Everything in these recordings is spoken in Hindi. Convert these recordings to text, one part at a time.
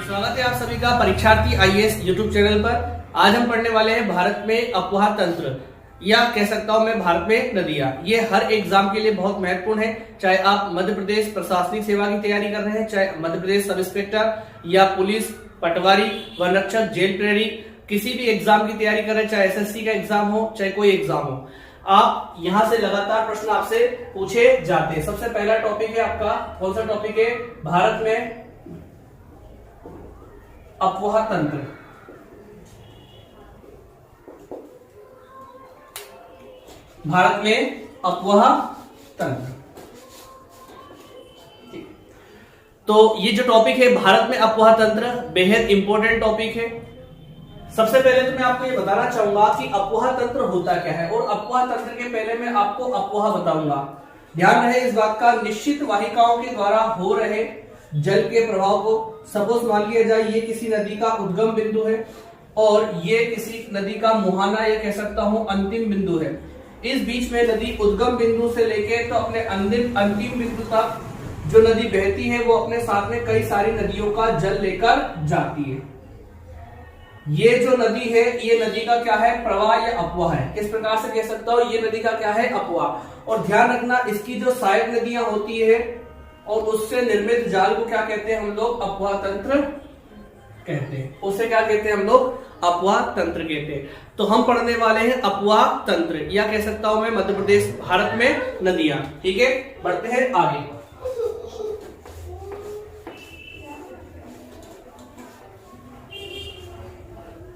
स्वागत है आप सभी का परीक्षार्थी आईएएस यूट्यूब चैनल पर। आज हम पढ़ने वाले हैं भारत में अफवाह तंत्र, या कह सकता हूं मैं भारत में नदियां। ये हर एग्जाम के लिए बहुत महत्वपूर्ण है, चाहे आप मध्य प्रदेश प्रशासनिक सेवा की तैयारी कर रहे हैं, चाहे मध्य प्रदेश सब इंस्पेक्टर या पुलिस, पटवारी, वन रक्षक, जेल प्रहरी, किसी भी एग्जाम की तैयारी कर रहे हैं, चाहे एसएससी का एग्जाम हो, चाहे कोई एग्जाम हो, आप यहां से लगातार प्रश्न आपसे पूछे जाते हैं। सबसे पहला टॉपिक है आपका, कौन सा टॉपिक है? भारत में अफवाह तंत्र। भारत में अफवाह तंत्र। तो ये जो टॉपिक है भारत में अफवाह तंत्र, बेहद इंपॉर्टेंट टॉपिक है। सबसे पहले तो मैं आपको ये बताना चाहूंगा कि अफवाह तंत्र होता क्या है, और अफवाह तंत्र के पहले मैं आपको अफवाह बताऊंगा। ध्यान रहे इस बात का, निश्चित वाहिकाओं के द्वारा हो रहे जल के प्रभाव को, सपोज मान लिया जाए ये किसी नदी का उद्गम बिंदु है और ये किसी नदी का मुहाना, या कह सकता हूं अंतिम बिंदु है। इस बीच में नदी उद्गम बिंदु से लेके तो अपने अंतिम बिंदु तक जो नदी बहती है वो अपने साथ में कई सारी नदियों का जल लेकर जाती है। ये जो नदी है, ये नदी का क्या है? प्रवाह या अफवाह है। किस प्रकार से कह सकता हूं? ये नदी का क्या है? अफवाह। और ध्यान रखना, इसकी जो सहायक नदियां होती है और उससे निर्मित जाल को क्या कहते हैं हम लोग? अफवाह तंत्र कहते हैं। उसे क्या कहते हैं हम लोग? अफवाह तंत्र कहते हैं। तो हम पढ़ने वाले हैं अफवाह तंत्र, या कह सकता हूं मैं मध्य प्रदेश भारत में नदियां। ठीक है, बढ़ते हैं आगे।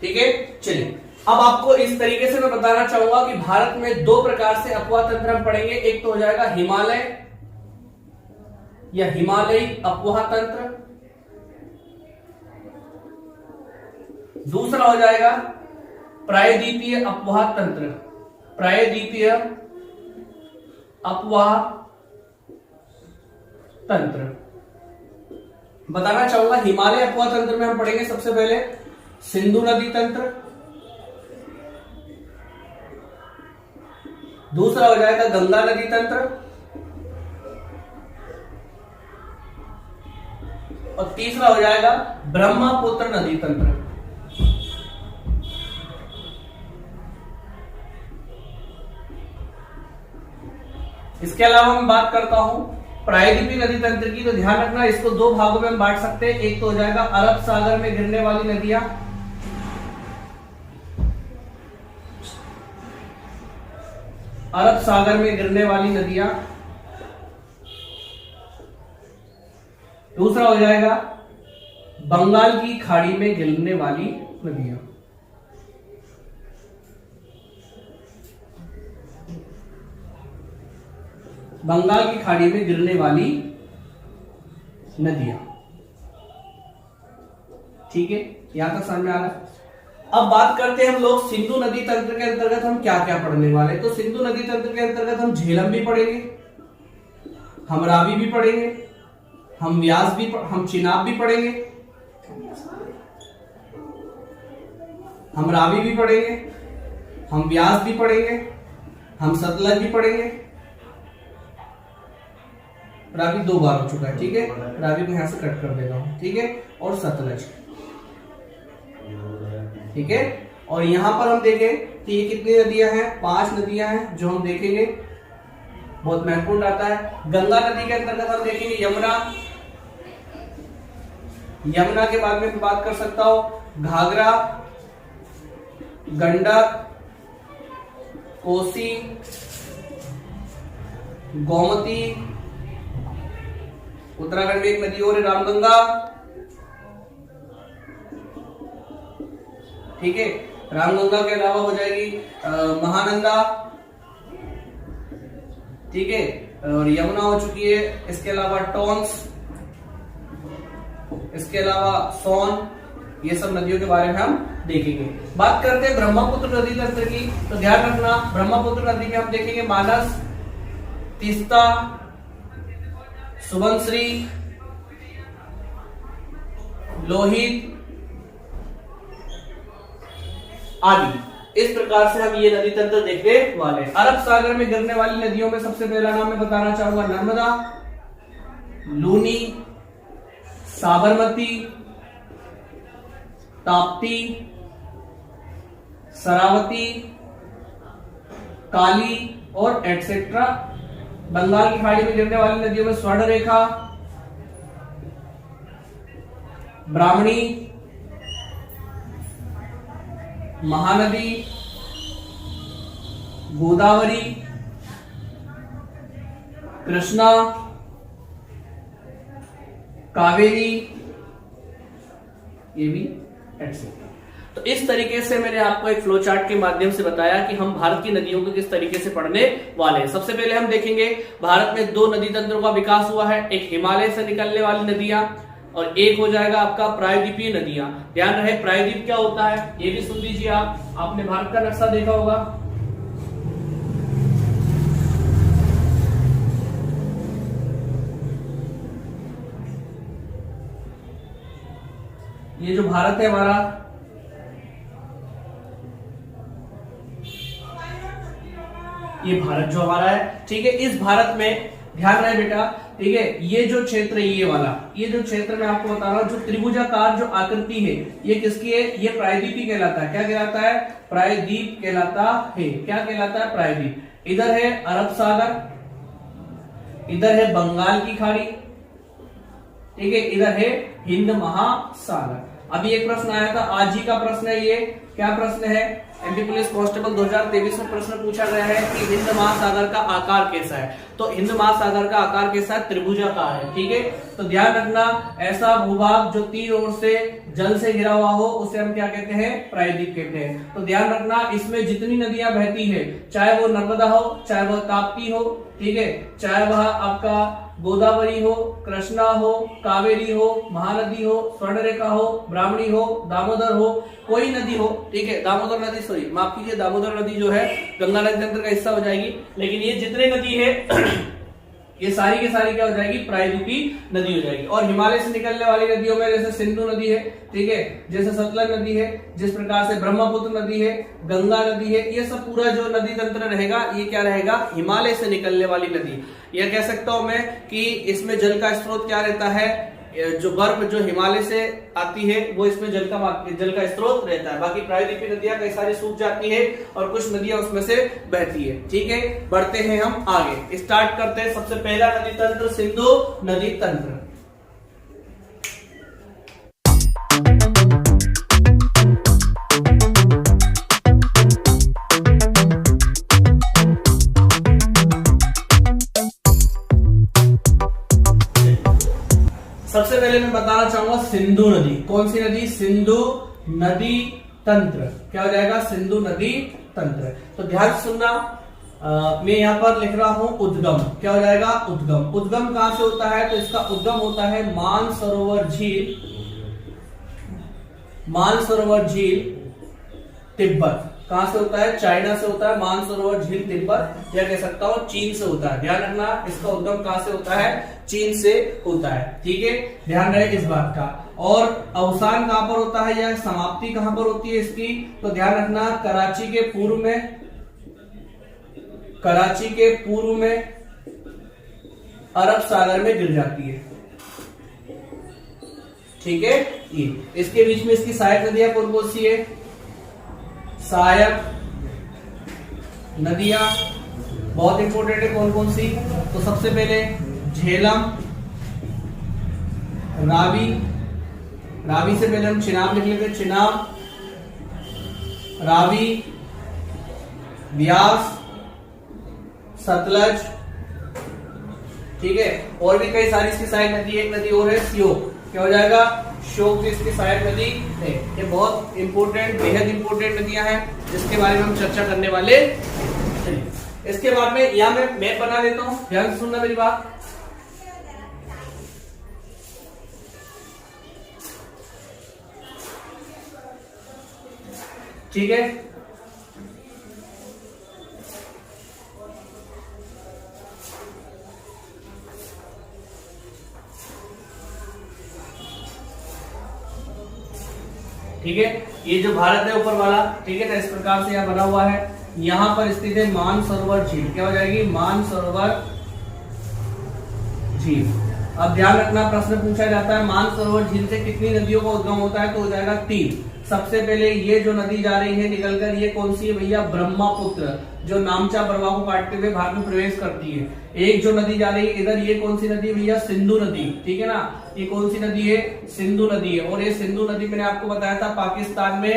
ठीक है, चलिए अब आपको इस तरीके से मैं बताना चाहूंगा कि भारत में दो प्रकार से अफवाह तंत्र हम पढ़ेंगे। एक तो हो जाएगा हिमालय या हिमालयी अफवाह तंत्र, दूसरा हो जाएगा प्रायद्वीपीय अफवाह तंत्र। प्रायद्वीपीय अफवाह तंत्र बताना चाहूंगा। हिमालय अफवाह तंत्र में हम पढ़ेंगे सबसे पहले सिंधु नदी तंत्र, दूसरा हो जाएगा गंगा नदी तंत्र, और तीसरा हो जाएगा ब्रह्मपुत्र नदी तंत्र। इसके अलावा मैं बात करता हूं प्रायद्वीपीय नदी तंत्र की, तो ध्यान रखना इसको दो भागों में हम बांट सकते हैं। एक तो हो जाएगा अरब सागर में गिरने वाली नदियां, अरब सागर में गिरने वाली नदियां, दूसरा हो जाएगा बंगाल की खाड़ी में गिरने वाली नदियां। बंगाल की खाड़ी में गिरने वाली नदियां। ठीक है, यहां तक समझ में आ रहा है। अब बात करते हैं हम लोग सिंधु नदी तंत्र के अंतर्गत हम क्या क्या पढ़ने वाले। तो सिंधु नदी तंत्र के अंतर्गत हम झेलम भी पढ़ेंगे, हम रावी भी पढ़ेंगे, हम व्यास भी, हम चिनाब भी पढ़ेंगे, हम रावी भी पढ़ेंगे, हम व्यास भी पढ़ेंगे, हम सतलज भी पढ़ेंगे। रावी दो बार हो चुका है, ठीक है, रावी को यहां से कट कर देता हूं, ठीक है, और सतलज, ठीक है। और यहां पर हम देखें कि ये कितनी नदियां हैं? 5 नदियां हैं जो हम देखेंगे, बहुत महत्वपूर्ण आता है। गंगा नदी के अंतर्गत हम देखेंगे यमुना, यमुना के बाद में बात कर सकता हूं घाघरा, गंडक, कोसी, गोमती, उत्तराखंड में एक नदी और है रामगंगा, ठीक है। रामगंगा के अलावा हो जाएगी महानंदा, ठीक है, और यमुना हो चुकी है। इसके अलावा टोंस, इसके अलावा सोन, ये सब नदियों के बारे में हम देखेंगे। बात करते हैं ब्रह्मपुत्र नदी तंत्र की, तो ध्यान रखना ब्रह्मपुत्र नदी में हम देखेंगे मानस, तीस्ता, सुबनश्री, लोहित आदि। इस प्रकार से हम ये नदी तंत्र देखने वाले हैं। अरब सागर में गिरने वाली नदियों में सबसे पहला नाम मैं बताना चाहूंगा नर्मदा, लूनी, साबरमती, ताप्ती, शरावती, काली और एटसेट्रा। बंगाल की खाड़ी में गिरने वाली नदियों में स्वर्ण रेखा, ब्राह्मणी, महानदी, गोदावरी, कृष्णा, कावेरी, ये भी एटसेट्रा। तो इस तरीके से मैंने आपको एक फ्लो चार्ट के माध्यम से बताया कि हम भारत की नदियों को किस तरीके से पढ़ने वाले हैं। सबसे पहले हम देखेंगे भारत में 2 नदी तंत्रों का विकास हुआ है, एक हिमालय से निकलने वाली नदियां और एक हो जाएगा आपका प्रायद्वीपीय नदियां। ध्यान रहे प्रायद्वीप क्या होता है ये भी सुन लीजिए। आपने भारत का नक्शा देखा होगा, ये जो भारत है हमारा, ये भारत जो हमारा है, ठीक है। इस भारत में ध्यान रहे बेटा, ठीक है, ये जो क्षेत्र है ये वाला, ये जो क्षेत्र मैं आपको बता रहा हूं, जो त्रिभुजाकार जो आकृति है ये किसकी है, ये प्रायद्वीपी कहलाता है। क्या कहलाता है, प्रायद्वीप कहलाता है। क्या कहलाता है, प्रायद्वीप। इधर है अरब सागर, इधर है बंगाल की खाड़ी, ठीक है, इधर है हिंद महासागर। अभी एक प्रश्न आया था, आज ही का प्रश्न है ये। क्या प्रश्न है, एमपी पुलिस कांस्टेबल 2023 में प्रश्न पूछा गया है कि हिंद महासागर का आकार कैसा है। तो हिंद महासागर का आकार कैसा है, त्रिभुजाकार है, ठीक है। तो ध्यान रखना, ऐसा भूभाग जो 3 ओर से जल से घिरा हुआ हो उसे हम क्या कहते हैं, प्रायद्वीप कहते हैं। तो ध्यान रखना, इसमें जितनी नदियां बहती है, चाहे वो नर्मदा हो, चाहे वह ताप्ती हो, ठीक है, चाहे वह आपका गोदावरी हो, कृष्णा हो, कावेरी हो, महानदी हो, स्वर्णरेखा हो, ब्राह्मणी हो, दामोदर हो, कोई नदी हो, ठीक है, दामोदर नदी, सॉरी माफ कीजिए, दामोदर नदी जो है गंगा नदी तंत्र का हिस्सा हो जाएगी। लेकिन ये जितने नदी है ये सारी की सारी क्या हो जाएगी, प्रायद्वीपी नदी हो जाएगी। और हिमालय से निकलने वाली नदियों में जैसे सिंधु नदी है, ठीक है, जैसे सतलज नदी है, जिस प्रकार से ब्रह्मपुत्र नदी है, गंगा नदी है, ये सब पूरा जो नदी तंत्र रहेगा ये क्या रहेगा, हिमालय से निकलने वाली नदी। यह कह सकता हूं मैं कि इसमें जल का स्रोत क्या रहता है, जो बर्फ जो हिमालय से आती है वो इसमें जल का स्रोत रहता है। बाकी प्रायद्वीपीय नदियां कई सारी सूख जाती है और कुछ नदियां उसमें से बहती है, ठीक है। बढ़ते हैं हम आगे, स्टार्ट करते हैं। सबसे पहला नदी तंत्र सिंधु नदी तंत्र। सबसे पहले मैं बताना चाहूंगा सिंधु नदी। कौन सी नदी, सिंधु नदी तंत्र। क्या हो जाएगा, सिंधु नदी तंत्र। तो ध्यान से सुनना, मैं यहां पर लिख रहा हूं उद्गम। क्या हो जाएगा, उद्गम। उद्गम कहां से होता है, तो इसका उद्गम होता है मानसरोवर झील, मानसरोवर झील तिब्बत। कहां से होता है, चाइना से होता है मानसरोवर झील तिब्बत, या कह सकता हूं चीन से होता है। ध्यान रखना, इसका उद्गम कहां से होता है, चीन से होता है, ठीक है, ध्यान रहे इस बात का। और अवसान कहां पर होता है या समाप्ति कहां पर होती है इसकी, तो ध्यान रखना, कराची के पूर्व में, कराची के पूर्व में अरब सागर में गिर जाती है, ठीक है। ये इसके बीच में इसकी सहायक नदियां कौन कौन सी है, सहायक नदियां बहुत इंपॉर्टेंट है, कौन कौन सी, तो सबसे पहले झेलम, रावी, रावी से पहले हम चिनाब लिख लेते हैं, चिनाब, रावी, ब्यास, सतलज, ठीक है। और भी कई सारी इसकी सहायक नदी, एक नदी और है श्योक। क्या हो जाएगा, श्योक भी इसकी सहायक नदी है। ये बहुत इंपॉर्टेंट, बेहद इंपॉर्टेंट नदियां हैं जिसके बारे में हम चर्चा करने वाले। इसके बाद में यहां मैं मैप बना देता हूं, ध्यान से सुनना मेरी बात। ठीक है, ठीक है, ये जो भारत है ऊपर वाला, ठीक है, तो इस प्रकार से यहां बना हुआ है। यहां पर स्थित है मानसरोवर झील। क्या हो जाएगी, मानसरोवर झील, अब ध्यान रखना, प्रश्न पूछा जाता है मानसरोवर झील से कितनी नदियों का उद्गम होता है, तो हो जाएगा 3। सबसे पहले ये जो नदी जा रही है निकलकर, ये कौन सी है भैया, ब्रह्मपुत्र, जो नामचा प्रवाह को काटते हुए भारत में प्रवेश करती है। एक जो नदी जा रही है इधर, ये कौन सी नदी है भैया, सिंधु नदी, ठीक है ना। ये कौन सी नदी है, सिंधु नदी है। और ये सिंधु नदी मैंने आपको बताया था पाकिस्तान में,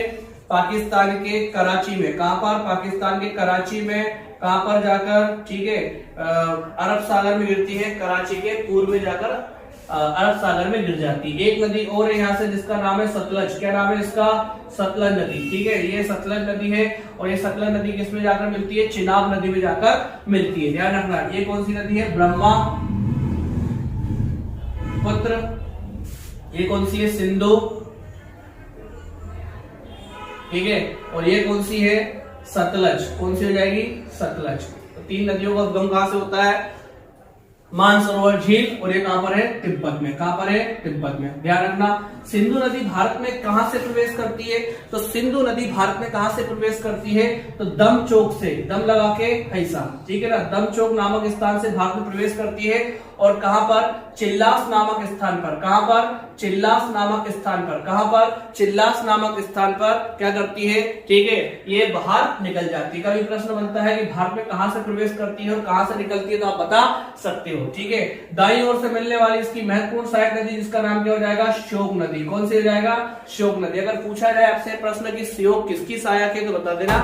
पाकिस्तान के कराची में, कहां पर, पाकिस्तान के कराची में, कहां पर जाकर, ठीक है, अरब सागर में गिरती है, कराची के पूर्व में जाकर अरब सागर में गिर जाती है। एक नदी और है यहाँ से जिसका नाम है सतलज, क्या नाम है इसका, सतलज नदी, ठीक है, ये सतलज नदी है। और ये सतलज नदी किसमें जाकर मिलती है, चिनाब नदी में जाकर मिलती है, ध्यान रखना। ये कौन सी नदी है, ब्रह्मपुत्र। ये कौन सी है, सिंधु, ठीक है। और ये कौन सी है, सतलज, कौन सी हो जाएगी, सतलज। तो 3 नदियों का उद्गम कहां से होता है, मानसरोवर झील, और ये कहां पर है, तिब्बत में, कहां पर है, तिब्बत में। ध्यान रखना, सिंधु नदी भारत में कहां से प्रवेश करती है, तो सिंधु नदी भारत में कहां से प्रवेश करती है, तो दमचौक से, दम लगा के ऐसा, ठीक है ना, दमचौक नामक स्थान से भारत में प्रवेश करती है। और कहां पर, चिल्लास नामक स्थान पर, कहां पर, चिल्लास नामक स्थान पर, कहां पर, चिल्लास नामक स्थान पर क्या करती है, ठीक है, ये बाहर निकल जाती है। कभी प्रश्न बनता है कि भारत में कहां से प्रवेश करती है और कहां से निकलती है, तो आप बता सकते हो, ठीक है। दाईं ओर से मिलने वाली इसकी महत्वपूर्ण सहायक नदी जिसका नाम क्या हो जाएगा, श्योक नदी, कौन सी हो जाएगा, श्योक नदी। अगर पूछा जाए आपसे प्रश्न की श्योक किसकी सहायक है, तो बता देना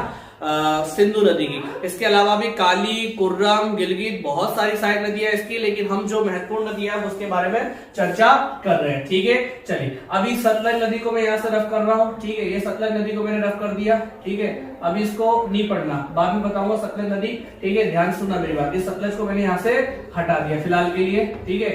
सिंधु नदी की। इसके अलावा भी काली, कुर्रम, गिलगित, बहुत सारी सहायक नदियां इसकी, लेकिन हम जो महत्वपूर्ण नदियां हैं उसके बारे में चर्चा कर रहे हैं, ठीक है। चलिए, अभी सतलज नदी को मैं यहाँ से रफ कर रहा हूँ, ठीक है, ये सतलज नदी को मैंने रफ कर दिया, ठीक है। अभी इसको नहीं पढ़ना, बाद में बताऊंगा सतलज नदी, ठीक है, ध्यान सुनना मेरी बात। इस सतलज को मैंने यहाँ से हटा दिया फिलहाल के लिए, ठीक है।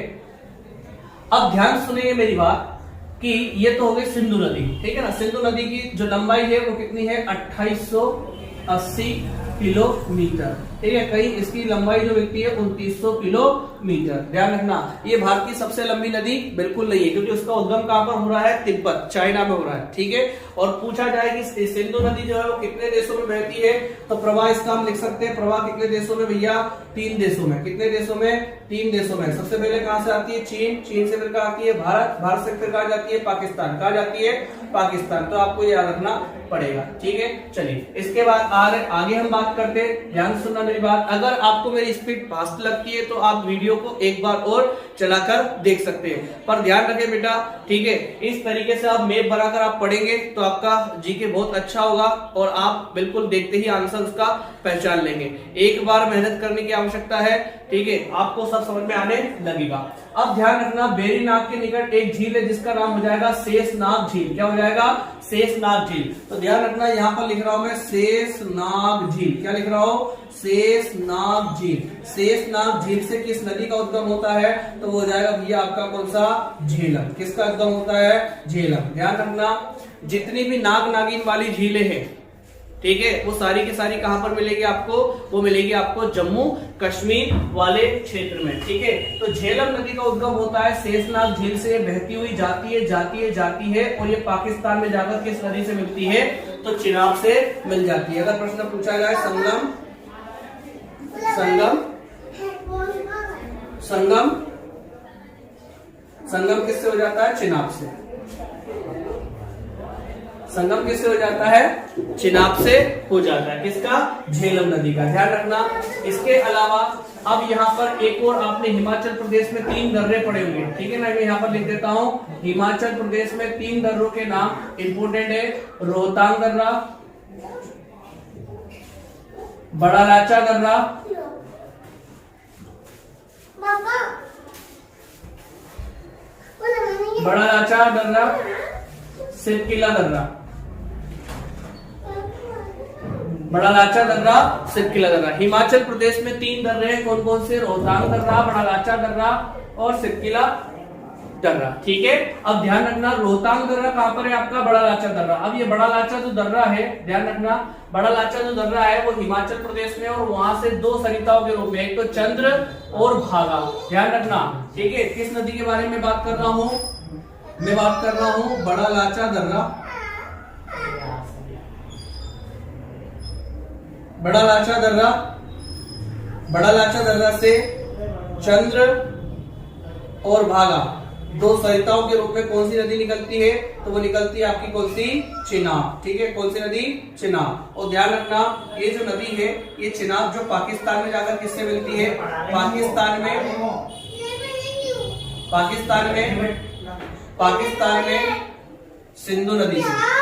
अब ध्यान सुनिए मेरी बात कि ये तो हो गई सिंधु नदी, ठीक है ना। सिंधु नदी की जो लंबाई है वो कितनी है, 2880 किलोमीटर, ठीक है। कहीं इसकी लंबाई जो मिलती है 2900 किलोमीटर। ध्यान रखना, ये भारत की सबसे लंबी नदी बिल्कुल नहीं है, क्योंकि उसका उद्गम कहां पर हो रहा है, तिब्बत, चाइना में हो रहा है, ठीक है। और पूछा जाए कि सिंधु नदी जो है वो कितने देशों में बहती है, तो प्रवाह इसका हम लिख सकते हैं, प्रवाह कितने देशों में भैया, 3 देशों में। कितने देशों में, 3 देशों में। सबसे पहले कहां से आती है, चीन, चीन से फिर कहां आती है, भारत, भारत से फिर कहां जाती है, पाकिस्तान, कहां जाती है, पाकिस्तान। तो आपको याद रखना पड़ेगा, ठीक है। चलिए, इसके बाद आगे हम बात करते हैं, ध्यान सुनना मेरी बात। अगर आपको मेरी स्पीड फास्ट लगती है तो आप वीडियो को एक बार और चलाकर देख सकते हैं, पर ध्यान रखें बेटा, ठीक है, इस तरीके से आप मैप बनाकर आप पढ़ेंगे तो आपका जीके बहुत अच्छा होगा और आप बिल्कुल देखते ही आंसर उसका पहचान लेंगे। एक बार मेहनत करने की आवश्यकता है, ठीक है, आपको सब समझ में आने लगेगा। अब ध्यान रखना, बेरीनाग के निकट एक झील है जिसका नाम हो जाएगा शेषनाग झील। क्या हो जाएगा, शेषनाग झील। तो ध्यान रखना, यहां पर लिख रहा हूं मैं शेषनाग झील। क्या लिख रहा हूं, शेषनाग झील। शेषनाग झील से किस नदी का उद्गम होता है, तो वो हो जाएगा भैया आपका कौन सा, झेलम। किसका उद्गम होता है, झेलम। ध्यान रखना, जितनी भी नाग नागिन वाली झीलें हैं, ठीक है, वो सारी की सारी कहां पर मिलेगी आपको, वो मिलेगी आपको जम्मू कश्मीर वाले क्षेत्र में, ठीक है। तो झेलम नदी का उद्गम होता है शेषनाग झील से, बहती हुई जाती है जाती है जाती है, और ये पाकिस्तान में जाकर किस नदी से मिलती है, तो चिनाब से मिल जाती है। अगर प्रश्न पूछा जाए संगम, संगम, संगम, संगम किससे हो जाता है, चिनाब से। संगम किससे हो जाता है, चिनाब से हो जाता है। किसका, झेलम नदी का। ध्यान रखना, इसके अलावा अब यहाँ पर एक और आपने हिमाचल प्रदेश में 3 दर्रे पड़े हुए, ठीक है ना, मैं यहाँ पर लिख देता हूँ। हिमाचल प्रदेश में 3 दर्रों के नाम इंपोर्टेंट है, रोहतांग दर्रा, बड़ा लाचा दर्रा, बड़ा लाचा दर्रा, सिरकिला दर्रा, बड़ा लाचा दर्रा, सिरकिला दर्रा। हिमाचल प्रदेश में 3 दर्रे हैं, कौन कौन से, रोहतांग दर्रा, बड़ा लाचा दर्रा और सिरकिला दर्रा, ठीक है। अब ध्यान रखना, रोहतांग दर्रा कहां पर है आपका, बड़ा लाचा दर्रा। अब ये बड़ा लाचा जो दर्रा है, ध्यान रखना, बड़ा लाचा जो दर्रा है वो हिमाचल प्रदेश में, और वहां से 2 सरिताओं के रूप में, एक तो चंद्र और भागा। ध्यान रखना, ठीक है। किस नदी के बारे में बात कर रहा हूं, मैं बात कर रहा हूं बड़ा लाचा दर्रा, बड़ा लाचा दर्रा, बड़ा लाचा दर्रा से चंद्र और भागा, दो सरिताओं के रूप में कौन सी नदी निकलती है? तो वो निकलती है आपकी कौन सी? चिनाब। ठीक है, कौन सी नदी? चिनाब। और ध्यान रखना ये जो नदी है, ये चिनाब जो पाकिस्तान में जाकर किससे मिलती है? पाकिस्तान में सिंधु नदी से।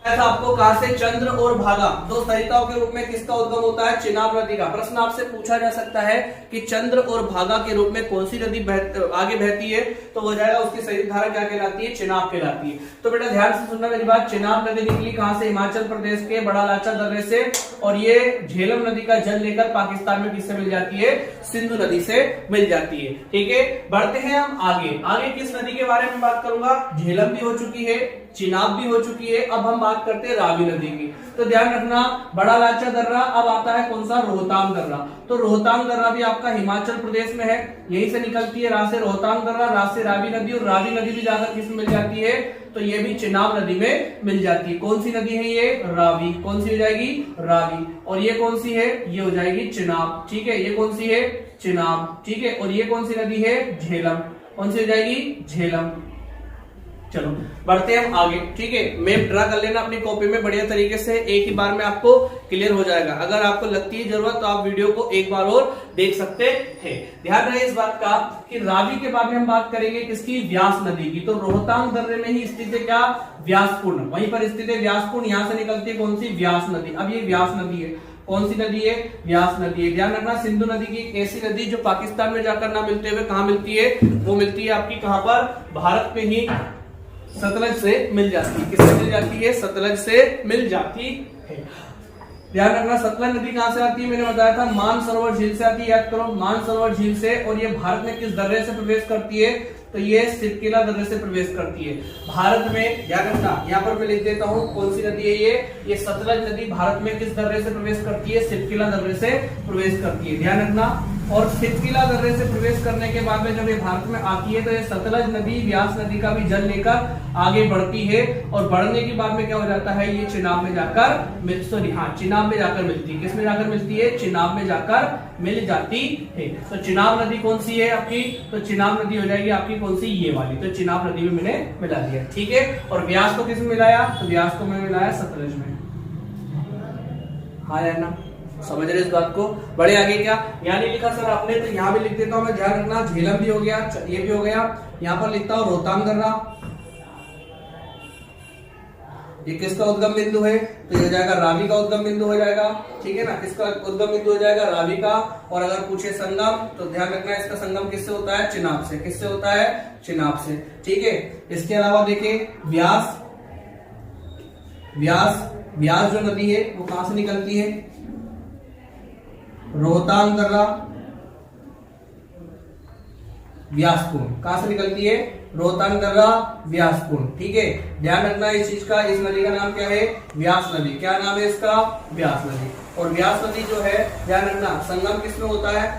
ऐसा आपको कहा से चंद्र और भागा दो सरिताओं के रूप में किसका उद्गम होता है? चिनाब नदी का। प्रश्न आपसे पूछा जा सकता है कि चंद्र और भागा के रूप में कौन सी नदी आगे बहती है? तो हो जाएगा उसकी सरित धारा क्या कहलाती है? चिनाब कहलाती है। तो बेटा ध्यान से सुनना मेरी बात। चिनाब नदी निकली कहां से? हिमाचल प्रदेश के बड़ा लाचा दर्रे से, और ये झेलम नदी का जल लेकर पाकिस्तान में किससे मिल जाती है? सिंधु नदी से मिल जाती है। ठीक है, बढ़ते हैं हम आगे किस नदी के बारे में बात करूंगा? झेलम भी हो चुकी है, चिनाब भी हो चुकी है, अब हम बात करते हैं रावी नदी की। तो ध्यान रखना बड़ा लाचा दर्रा, अब आता है कौन सा? रोहतांग दर्रा। तो रोहतांग दर्रा भी आपका हिमाचल प्रदेश में है, यहीं से निकलती है रा से रोहतांग दर्रा, रा से रावी नदी, और रावी नदी भी जाकर किसमें मिल जाती है? तो ये भी चिनाब नदी में मिल जाती है। कौन सी नदी है ये? रावी। कौन सी हो जाएगी? रावी। और ये कौन सी है? ये हो जाएगी चिनाब। ठीक है, ये कौन सी है? चिनाब। ठीक है, और ये कौन सी नदी है? झेलम। कौन सी हो जाएगी? झेलम। चलो बढ़ते हैं हम आगे। ठीक है, मैप ड्रा कर लेना अपनी कॉपी में बढ़िया तरीके से, एक ही बार में आपको क्लियर हो जाएगा। अगर आपको लगती है जरूरत तो आप वीडियो को एक बार और देख सकते हैं। ध्यान रहे इस बात का कि रावी के बारे में हम बात करेंगे किसकी? व्यास नदी की। तो रोहतांग दर्रे में ही स्थित है क्या? व्यासपूर्ण, वहीं पर स्थित है व्यासपूर्ण। यहां से निकलती है कौन सी? व्यास नदी। अब ये व्यास नदी है, कौन सी नदी है? व्यास नदी है। ध्यान रखना सिंधु नदी की एक ऐसी नदी जो पाकिस्तान में जाकर ना मिलते हुए कहां मिलती है? वो मिलती है आपकी कहां पर? भारत में ही सतलज से मिल जाती है। किससे मिल जाती है? सतलज से मिल जाती है। ध्यान रखना सतलज नदी कहां से आती है? मैंने बताया था मानसरोवर झील से आती है। याद करो मानसरोवर झील से। और ये भारत में किस दर्रे से प्रवेश करती है? तो ये सिरकिला दर्रे से प्रवेश करती है भारत में। ध्यान रखना यहाँ पर मैं लिख देता हूँ कौन सी नदी है ये सतलज नदी भारत में किस दर्रे से प्रवेश करती है? सिरकिला दर्रे से प्रवेश करती है। ध्यान रखना। और सिरकिला दर्रे से प्रवेश करने के बाद में जब ये भारत में आती है तो ये सतलज नदी व्यास नदी का भी जल लेकर आगे बढ़ती है, और बढ़ने के बाद में क्या हो जाता है? ये चिनाब में जाकर चिनाब में जाकर मिलती है। किस में जाकर मिलती है? चिनाब में जाकर मिल जाती है। तो चिनाब नदी कौन सी है आपकी? तो चिनाब नदी हो जाएगी आपकी कौन सी? ये वाली। तो चिनाब नदी में मैंने मिला दिया। ठीक है, और व्यास को किस में मिलाया? तो व्यास को मैंने मिलाया सतलज में। हाँ यार ना, समझ रहे इस बात को? बड़े आगे क्या यहाँ नहीं लिखा सर आपने, तो यहाँ भी लिख देता हूँ मैं। ध्यान रखना झेलम भी हो गया, ये भी हो गया। यहाँ पर लिखता हूँ रोहतांग दर्रा, ये किसका उद्गम बिंदु है? तो ये हो जाएगा रावी का उद्गम बिंदु हो जाएगा। ठीक है ना, किसका उद्गम बिंदु हो जाएगा? रावी का। और अगर पूछे संगम तो ध्यान रखना इसका संगम किससे होता है? चिनाब से। किससे होता है? चिनाब से। ठीक है, इसके अलावा देखिए व्यास जो नदी है वो कहां से निकलती है? रोहतांग दर्रा व्यासपूर्ण। कहां से निकलती है? रोहतांग दर्रा व्यासपूर्ण। ठीक है, ध्यान रखना इस चीज का। इस नदी का नाम क्या है? व्यास नदी। क्या नाम है इसका? व्यास नदी। और व्यास नदी जो है ध्यान रखना संगम किसमें होता है?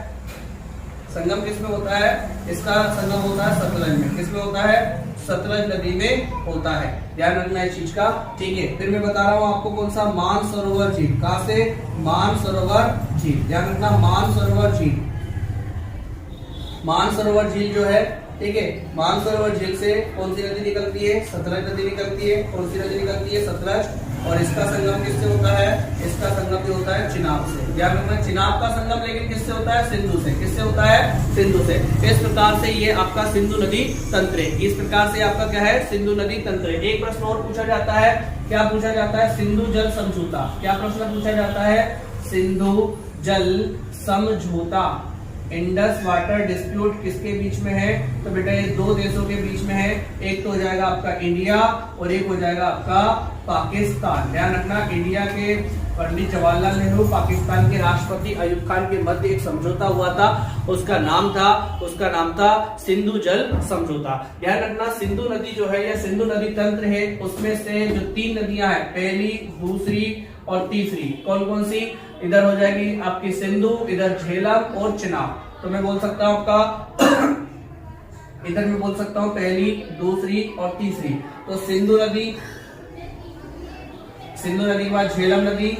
संगम किसमें होता है? इसका संगम होता है सतलज में। किसमें होता है? सतलज नदी में होता है। ध्यान रखना इस चीज का। ठीक है, फिर मैं बता रहा हूँ आपको कौन सा? मानसरोवर झील। कहां से? मानसरोवर झील। ध्यान रखना मानसरोवर झील। मानसरोवर झील जो है, ठीक है, मानसरोवर झील से कौन सी नदी निकलती है? सतलज नदी निकलती है। कौन सी नदी निकलती है? सतलज। और इसका संगम किससे होता है? इसका संगम भी होता है चिनाब से। ध्यान रखना चिनाब का संगम लेकिन किससे होता है? सिंधु से। किससे होता है? सिंधु से। इस प्रकार से ये आपका सिंधु नदी तंत्र है। इस प्रकार से आपका क्या है? सिंधु नदी तंत्र है। एक प्रश्न और पूछा जाता है, क्या पूछा जाता है? सिंधु जल समझौता। क्या प्रश्न पूछा जाता है? सिंधु जल समझौता, इंडस वाटर डिस्प्यूट किसके बीच में है? तो बेटा ये दो देशों के बीच में है। एक तो हो जाएगा आपका इंडिया और एक हो जाएगा आपका पाकिस्तान। ध्यान रखना इंडिया के पंडित जवाहरलाल नेहरू, पाकिस्तान के राष्ट्रपति अयूब खान के मध्य एक समझौता हुआ था, उसका नाम था सिंधु जल समझौता। ध्यान रखना सिंधु नदी जो है या सिंधु नदी तंत्र है, उसमें से जो तीन नदियां हैं, पहली, दूसरी और तीसरी, कौन कौन सी? इधर हो जाएगी आपकी सिंधु, इधर झेलम और चिनाब। तो मैं बोल सकता हूं आपका इधर मैं बोल सकता हूं पहली, दूसरी और तीसरी। तो सिंधु नदी के बाद झेलम नदी,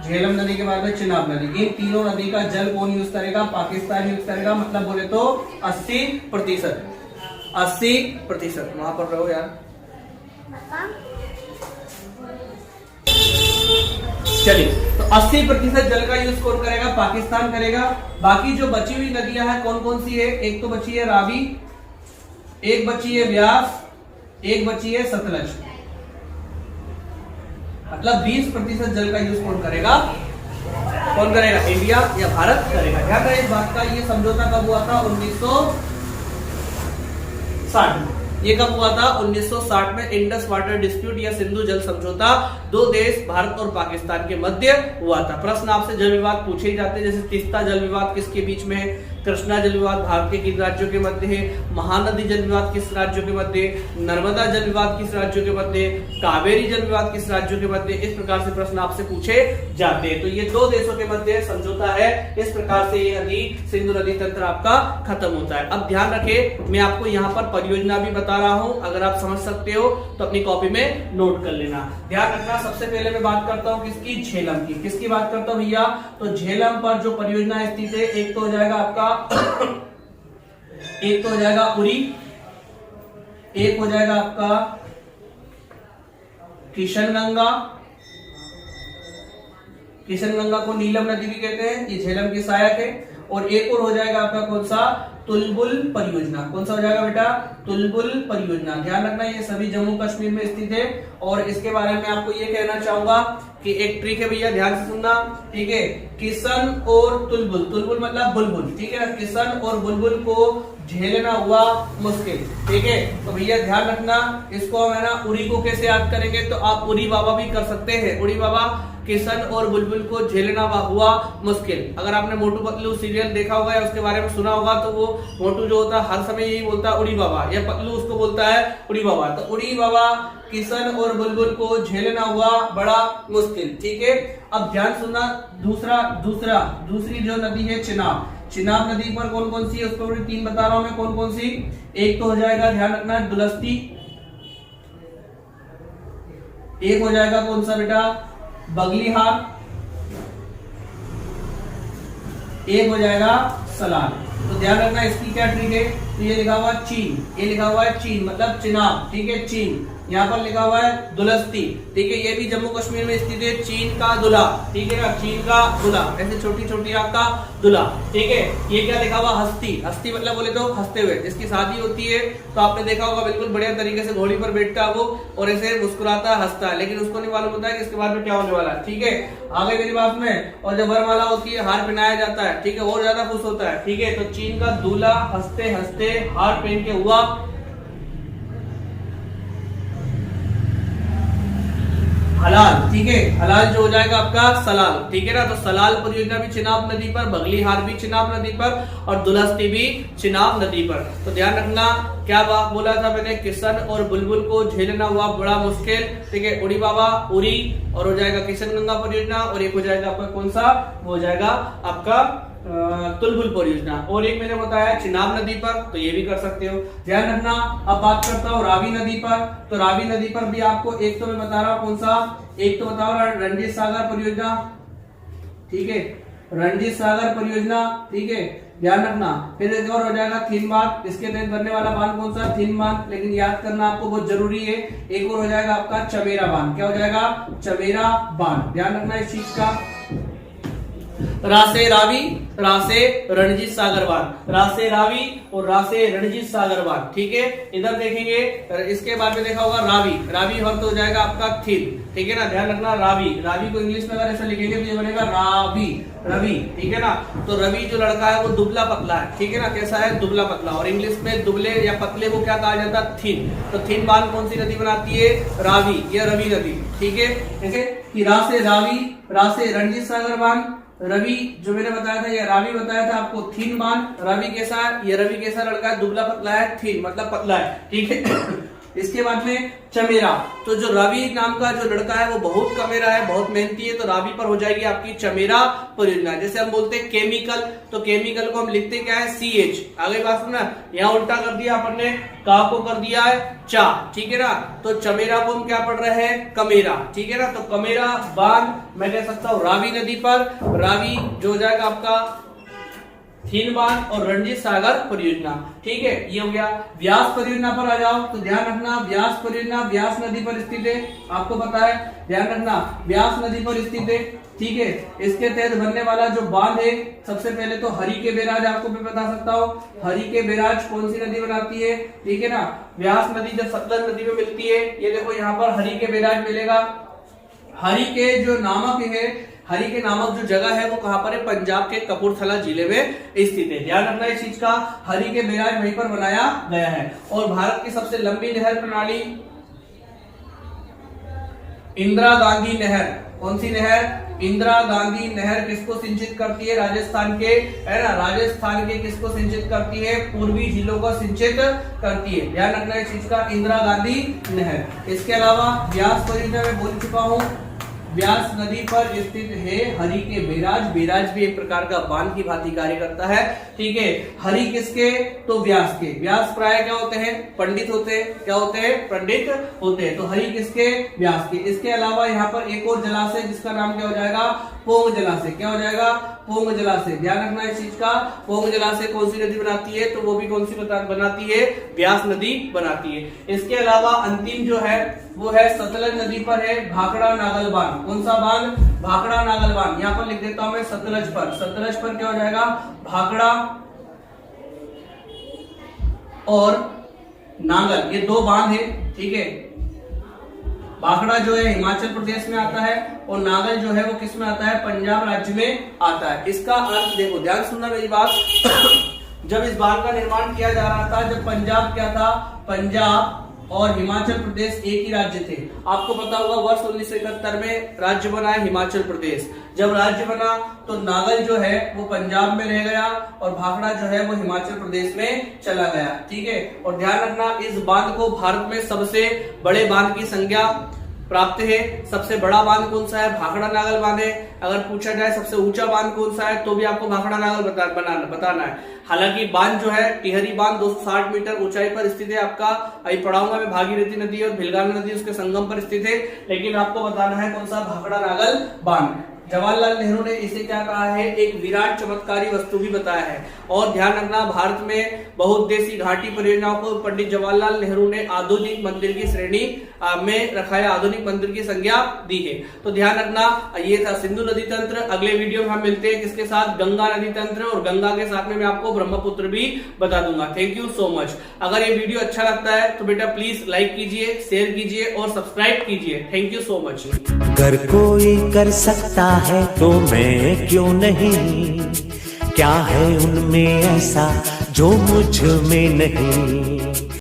झेलम नदी के बाद में चिनाब नदी। इन तीनों नदी का जल कौन यूज करेगा? पाकिस्तान यूज करेगा। मतलब बोले तो 80%। 80%। वहां पर रहो यार। चलिए, तो 80% जल का यूज कौन करेगा? पाकिस्तान करेगा। बाकी जो बची हुई नदियां हैं कौन कौन सी है? एक तो बची है रावी, एक बची है व्यास, एक बची है सतलज। मतलब 20% जल का यूज कौन करेगा? कौन करेगा? इंडिया या भारत करेगा। ध्यान रहे इस बात का। ये समझौता कब हुआ था? 1960 में। ये कब हुआ था? 1960 में इंडस वाटर डिस्प्यूट या सिंधु जल समझौता दो देश भारत और पाकिस्तान के मध्य हुआ था। प्रश्न आपसे जल विवाद पूछे ही जाते हैं, जैसे तीस्ता जल विवाद किसके बीच में है? कृष्णा जल विवाद भारत के किन राज्यों के मध्य है? महानदी जल विवाद किस राज्यों के मध्य? नर्मदा जल विवाद किस राज्यों के मध्य? कावेरी जल विवाद किस राज्यों के मध्य? इस प्रकार से प्रश्न आपसे पूछे जाते हैं। तो ये दो देशों के मध्य समझौता है। इस प्रकार से ये नदी सिंधु नदी तंत्र आपका खत्म होता है। अब ध्यान रखें, मैं आपको यहाँ पर परियोजना भी बता रहा हूं। अगर आप समझ सकते हो तो अपनी कॉपी में नोट कर लेना। ध्यान रखना, सबसे पहले मैं बात करता हूं किसकी? झेलम की। किसकी बात करता हूं भैया? तो झेलम पर जो परियोजना स्थित है, एक तो हो जाएगा आपका एक तो हो जाएगा उरी, एक हो जाएगा आपका किशनगंगा। किशनगंगा को नीलम नदी भी कहते हैं, ये झेलम की सहायक है। और एक और हो जाएगा आपका कौन सा? तुलबुल परियोजना। कौन सा हो जाएगा बेटा? तुलबुल परियोजना। ध्यान रखना, ये सभी जम्मू कश्मीर में स्थित है। और इसके बारे में आपको ये कहना चाहूंगा कि एक ट्रिक है भैया, ध्यान से सुनना, ठीक है? किशन और तुलबुल, तुलबुल मतलब बुलबुल, ठीक है ना? किशन और बुलबुल को झेलना हुआ मुश्किल, ठीक है? तो भैया ध्यान रखना, इसको हम है ना उरी को कैसे याद करेंगे? तो आप उरी बाबा भी कर सकते हैं। उरी बाबा किशन और बुलबुल को झेलना हुआ मुश्किल। अगर आपने मोटू पतलू सीरियल देखा होगा या उसके बारे में सुना होगा, तो वो मोटू जो होता है हर समय यही बोलता है उड़ी बाबा, या पतलू उसको बोलता है उड़ी बाबा। तो उड़ी बाबा किशन और बुलबुल को झेलना हुआ बड़ा मुश्किल, ठीक है? अब ध्यान सुनना, दूसरी जो नदी है चिनाब। चिनाब नदी पर कौन कौन सी है उसको भी 3 बता रहा हूं मैं, कौन कौन सी? एक तो हो जाएगा, ध्यान रखना, दुलस्ती। एक हो जाएगा कौन सा बेटा? बगलीहार। एक हो जाएगा सलाल। तो ध्यान रखना, इसकी क्या ट्रिक है? तो ये लिखा हुआ चीन, ये लिखा हुआ है चीन मतलब चिनाब, ठीक है? चीन। यहाँ पर लिखा हुआ है दुलस्ती, ठीक है? ये भी जम्मू कश्मीर में स्थित है। चीन का दुला, ठीक है ना? चीन का दुला, ऐसे छोटी छोटी आपका दुला, ठीक है? ये क्या लिखा हुआ? हस्ती। हस्ती मतलब बोले तो हंसते हुए। जिसकी शादी होती है तो आपने देखा होगा बिल्कुल बढ़िया तरीके से घोड़ी पर बैठता है वो, और ऐसे मुस्कुराता हंसता है, लेकिन उसको नहीं मालूम होता है कि इसके बाद में क्या होने वाला है, ठीक है? आगे मेरी बात में। और जब वरमाला होती है, हार पहनाया जाता है, ठीक है? और ज्यादा खुश होता है, ठीक है? तो चीन का दूल्हा हंसते हंसते हार पहन के हुआ हलाल, ठीक है? हलाल जो हो जाएगा आपका सलाल, ठीक है ना? तो सलाल परियोजना भी चिनाब नदी पर, बगलीहार भी चिनाब नदी पर, और दुलस्ती भी चिनाब नदी पर। तो ध्यान रखना, क्या बात बोला था मैंने? किशन और बुलबुल को झेलना हुआ बड़ा मुश्किल, ठीक है? उड़ी बाबा उरी, और हो जाएगा किशनगंगा परियोजना, और एक हो जाएगा आपका कौन सा? वो हो जाएगा आपका तुलबुल परियोजना। और एक मैंने बताया चिनाब नदी पर, तो ये भी कर सकते हो। ध्यान रखना, अब बात करता हूँ रावी नदी पर। तो रावी नदी पर भी आपको एक तो मैं बता रहा हूँ कौन सा? एक तो बताओ रणजीत सागर परियोजना, ठीक है? रणजीत सागर परियोजना, ठीक है? ध्यान रखना। फिर एक और हो जाएगा थिन बांध, इसके तहत बनने वाला बांध कौन सा? थिन बांध, लेकिन याद करना आपको बहुत जरूरी है। एक और हो जाएगा आपका चमेरा बांध। क्या हो जाएगा? चमेरा बांध। ध्यान रखना इस चीज का। रासे रावी, रासे रणजीत सागर बांध, रासे रावी और रासे रणजीत सागर बांध, ठीक है? इधर देखेंगे, इसके बाद में देखा होगा रावी, रावी और तो हो जाएगा आपका थिन, ठीक है ना? ध्यान रखना, रावी, रावी को इंग्लिश में अगर ऐसा लिखेंगे तो ये बनेगा रावी, रवि, ठीक है ना? तो रवि जो लड़का है वो दुबला पतला है, ठीक है ना? कैसा है? दुबला पतला। और इंग्लिश में दुबले या पतले को क्या कहा जाता है? थिन। तो थिन बांध कौन सी नदी बनाती है? रावी, या रवि नदी, ठीक है? जैसे कि रासे रावी, रासे रणजीत सागर बांध, रवि जो मैंने बताया था, ये रावी बताया था आपको, थिन बांध। रवि कैसा है? ये रवि कैसा लड़का है? दुबला पतला है, थिन मतलब पतला है, ठीक है? इसके बाद में चमेरा, तो जो रावी नाम का जो लड़का है वो बहुत कमेरा है, बहुत मेहनती है, तो रावी पर हो जाएगी आपकी चमेरा परियोजना। जैसे हम बोलते हैं केमिकल, तो केमिकल को हम लिखते क्या है CH, आगे बात सुना, यहाँ उल्टा कर दिया अपन ने, का को कर दिया है चा, ठीक है ना, तो चमेरा को हम क्या पढ़ रहे हैं, कमेरा, ठीक है ना। तो कमेरा बांध मैं कह सकता हूँ रावी नदी पर, रावी जो हो जाएगा आपका थीन बांध और रणजीत सागर परियोजना, ठीक है, ये हो गया। व्यास परियोजना पर आ जाओ, तो ध्यान रखना व्यास परियोजना व्यास नदी पर स्थित है, आपको पता है, ध्यान रखना व्यास नदी पर स्थित है, ठीक है। इसके तहत बनने वाला जो बांध है, सबसे पहले तो हरि के बैराज आपको मैं बता सकता हूँ, हरि के बैराज कौन सी नदी बनाती है, ठीक है ना, व्यास नदी जब सतलज नदी में मिलती है, ये देखो यहाँ पर हरि के बैराज मिलेगा। हरि के जो नामक है, हरि के नामक जो जगह है वो कहां पर है, पंजाब के कपूरथला जिले में स्थित है, ध्यान रखना इस चीज का, हरि के बैराज वहीं पर बनाया गया है। और भारत की सबसे लंबी नहर प्रणाली इंदिरा गांधी नहर, कौन सी नहर, इंदिरा गांधी नहर किसको सिंचित करती है, राजस्थान के, है ना, राजस्थान के किसको सिंचित करती है, पूर्वी जिलों को सिंचित करती है, ध्यान रखना इस चीज का, इंदिरा गांधी नहर। इसके अलावा व्यास परियोजना में बोल चुका हूं, व्यास नदी पर स्थित है हरि के बैराज, बैराज भी एक प्रकार का बांध की भांति कार्य करता है, ठीक है। हरि किसके, तो व्यास के, व्यास प्राय क्या होते हैं, पंडित होते हैं, क्या होते हैं, पंडित होते हैं, तो हरि किसके, व्यास के। इसके अलावा यहाँ पर एक और जलाशय जिसका नाम क्या हो जाएगा, पोंग जलाशय, क्या हो जाएगा, पोंग जलाशय, ध्यान रखना इस चीज का। पोंग जलाशय कौन सी नदी बनाती है, तो वो भी कौन सी बनाती है, व्यास नदी बनाती है। इसके अलावा अंतिम जो है वो है सतलज नदी पर है भाखड़ा नागल बांध, कौन सा बांध, भाखड़ा नागल बांध, यहाँ पर लिख देता हूं मैं सतलज पर, सतलज पर क्या हो जाएगा, भाखड़ा और नागल, ये दो बांध है, ठीक है। भाखड़ा जो है हिमाचल प्रदेश में आता है और नागल जो है वो किस में आता है, पंजाब राज्य में आता है। इसका अर्थ देखो, ध्यान सुनना मेरी बात जब इस बांध का निर्माण किया जा रहा था, जब पंजाब क्या था, पंजाब और हिमाचल प्रदेश एक ही राज्य थे, आपको पता होगा वर्ष 1971 में राज्य बना है हिमाचल प्रदेश। जब राज्य बना तो नागल जो है वो पंजाब में रह गया और भाखड़ा जो है वो हिमाचल प्रदेश में चला गया, ठीक है। और ध्यान रखना इस बांध को भारत में सबसे बड़े बांध की संज्ञा प्राप्त है। सबसे बड़ा बांध कौन सा है, भाखड़ा नागल बांध है। अगर पूछा जाए सबसे ऊंचा बांध कौन सा है, तो भी आपको भाखड़ा नागल बताना है। हालांकि बांध जो है टिहरी बांध 260 मीटर ऊंचाई पर स्थित है, आपका अभी पढ़ाऊंगा मैं, भागीरथी नदी और भिलगाना नदी उसके संगम पर स्थित है, लेकिन आपको बताना है कौन सा, भाखड़ा नागल बांध। जवाहरलाल नेहरू ने इसे क्या कहा है, एक विराट चमत्कारी वस्तु भी बताया है। और ध्यान रखना भारत में बहुउद्देशीय घाटी परियोजनाओं को पंडित जवाहरलाल नेहरू ने आधुनिक मंदिर की श्रेणी में रखा है, आधुनिक मंदिर की संज्ञा दी है। तो ध्यान रखना, ये था सिंधु नदी तंत्र। अगले वीडियो में हम मिलते हैं किसके साथ, गंगा नदी तंत्र, और गंगा के साथ में मैं आपको ब्रह्मपुत्र भी बता दूंगा। Thank you so much. अगर ये वीडियो अच्छा लगता है तो बेटा प्लीज लाइक कीजिए, शेयर कीजिए और सब्सक्राइब कीजिए। Thank you so much. अगर कोई कर सकता है तो मैं क्यों नहीं, क्या है उनमें ऐसा जो मुझ में नहीं।